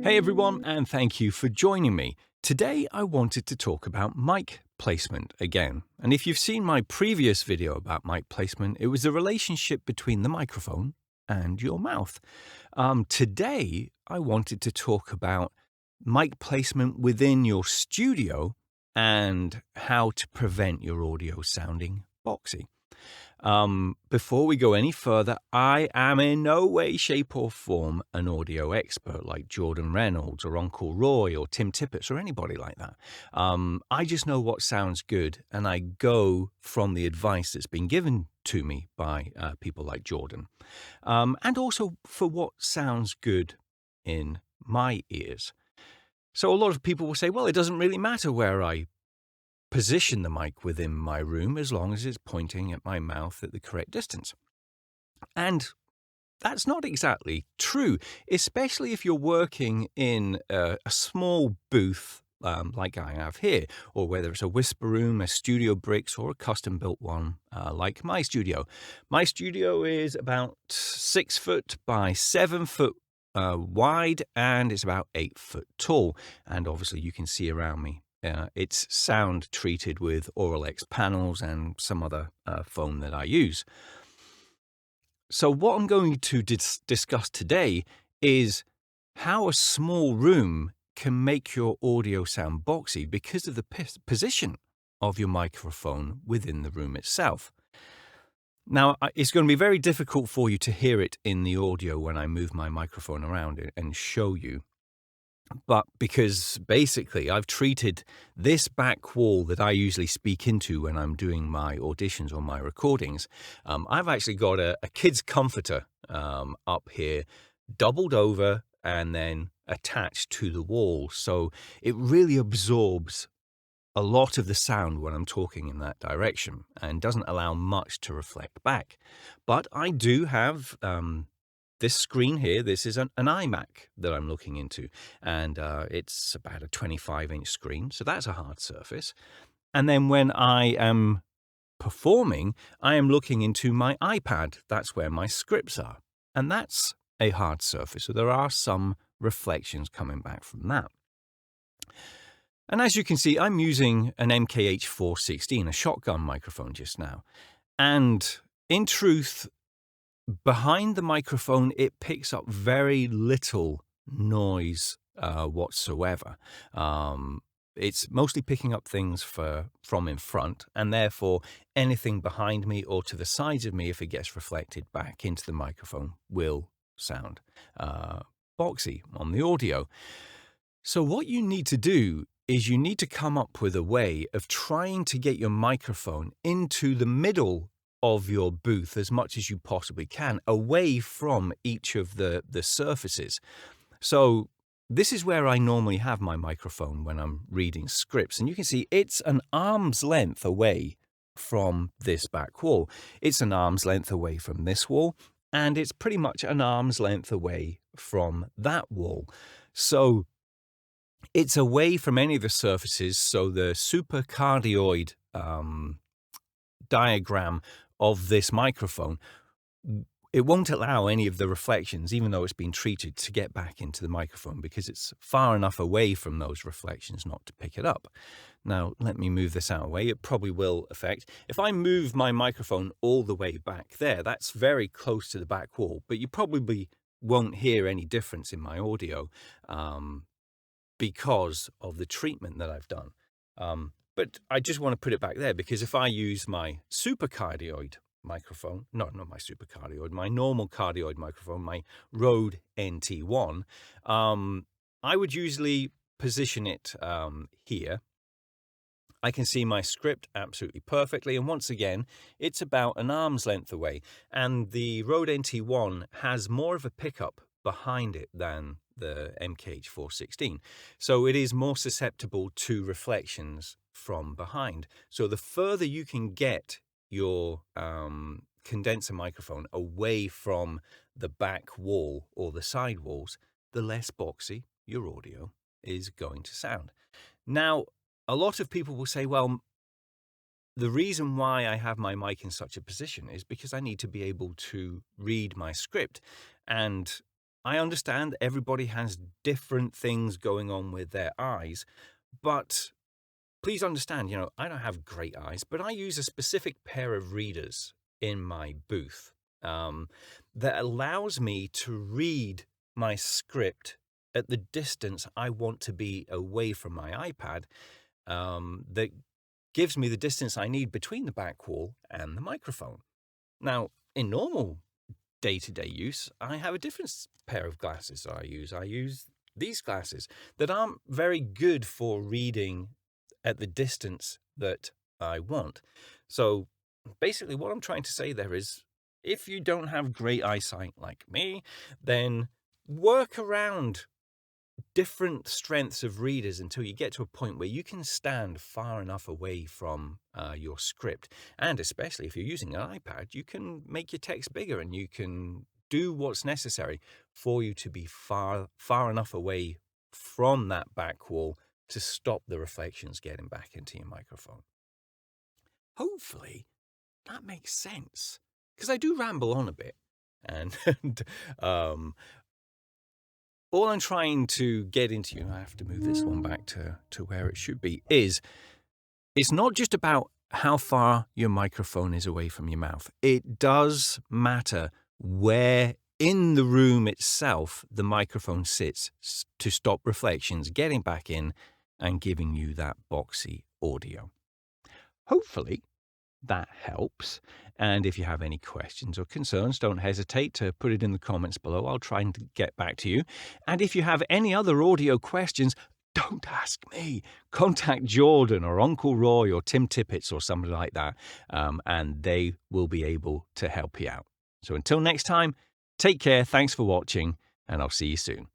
Hey everyone, and thank you for joining me. Today I wanted to talk about mic placement again. And if you've seen my previous video about mic placement, it was the relationship between the microphone and your mouth. Today I wanted to talk about mic placement within your studio and how to prevent your audio sounding boxy. Before we go any further, I am in no way, shape, or form an audio expert like Jordan Reynolds or Uncle Roy or Tim Tippett or anybody like that. I just know what sounds good, and I go from the advice that's been given to me by people like Jordan, and also for what sounds good in my ears. So a lot of people will say, well, it doesn't really matter where I position the mic within my room as long as it's pointing at my mouth at the correct distance. And that's not exactly true, especially if you're working in a small booth like I have here, or whether it's a whisper room, a studio bricks, or a custom-built one like my studio. My studio is about 6 foot by 7 foot wide, and it's about 8 foot tall. And obviously you can see around me it's sound treated with Oral X panels and some other foam that I use. So what I'm going to discuss today is how a small room can make your audio sound boxy because of the position of your microphone within the room itself. Now, it's going to be very difficult for you to hear it in the audio when I move my microphone around and show you. But because basically I've treated this back wall that I usually speak into when I'm doing my auditions or my recordings, I've actually got a kid's comforter up here, doubled over and then attached to the wall. So it really absorbs a lot of the sound when I'm talking in that direction and doesn't allow much to reflect back. But I do have this screen here. This is an iMac that I'm looking into, and it's about a 25-inch screen, so that's a hard surface. And then when I am performing, I am looking into my iPad. That's where my scripts are, and that's a hard surface, so there are some reflections coming back from that. And as you can see, I'm using an MKH416, a shotgun microphone just now. And in truth, behind the microphone, it picks up very little noise whatsoever. It's mostly picking up things from in front, and therefore anything behind me or to the sides of me, if it gets reflected back into the microphone, will sound boxy on the audio. So what you need to do is you need to come up with a way of trying to get your microphone into the middle of your booth as much as you possibly can, away from each of the surfaces. So this is where I normally have my microphone when I'm reading scripts. And you can see it's an arm's length away from this back wall. It's an arm's length away from this wall. And it's pretty much an arm's length away from that wall. So it's away from any of the surfaces. So the supercardioid diagram of this microphone, it won't allow any of the reflections, even though it's been treated, to get back into the microphone because it's far enough away from those reflections not to pick it up. Now, let me move this out of the way. It probably will affect. If I move my microphone all the way back there, that's very close to the back wall, but you probably won't hear any difference in my audio because of the treatment that I've done. But I just want to put it back there because if I use my supercardioid microphone, not my supercardioid, my normal cardioid microphone, my Rode NT1, I would usually position it here. I can see my script absolutely perfectly. And once again, it's about an arm's length away. And the Rode NT1 has more of a pickup behind it than the MKH416. So it is more susceptible to reflections from behind. So the further you can get your condenser microphone away from the back wall or the side walls, the less boxy your audio is going to sound. Now, a lot of people will say, well, the reason why I have my mic in such a position is because I need to be able to read my script. And I understand everybody has different things going on with their eyes, but please understand, I don't have great eyes, but I use a specific pair of readers in my booth um, that allows me to read my script at the distance I want to be away from my iPad, that gives me the distance I need between the back wall and the microphone. Now, in normal day-to-day use, I have a different pair of glasses I use. I use these glasses that aren't very good for reading at the distance that I want. So basically what I'm trying to say there is, if you don't have great eyesight like me, then work around different strengths of readers until you get to a point where you can stand far enough away from your script. And especially if you're using an iPad, you can make your text bigger and you can do what's necessary for you to be far enough away from that back wall to stop the reflections getting back into your microphone. Hopefully that makes sense, because I do ramble on a bit, and all I'm trying to get into, I have to move this one back to where it should be, is it's not just about how far your microphone is away from your mouth. It does matter where in the room itself the microphone sits to stop reflections getting back in and giving you that boxy audio. Hopefully that helps. And if you have any questions or concerns, don't hesitate to put it in the comments below. I'll try and get back to you. And if you have any other audio questions, don't ask me. Contact Jordan or Uncle Roy or Tim Tippett or somebody like that, and they will be able to help you out. So until next time, take care, thanks for watching, and I'll see you soon.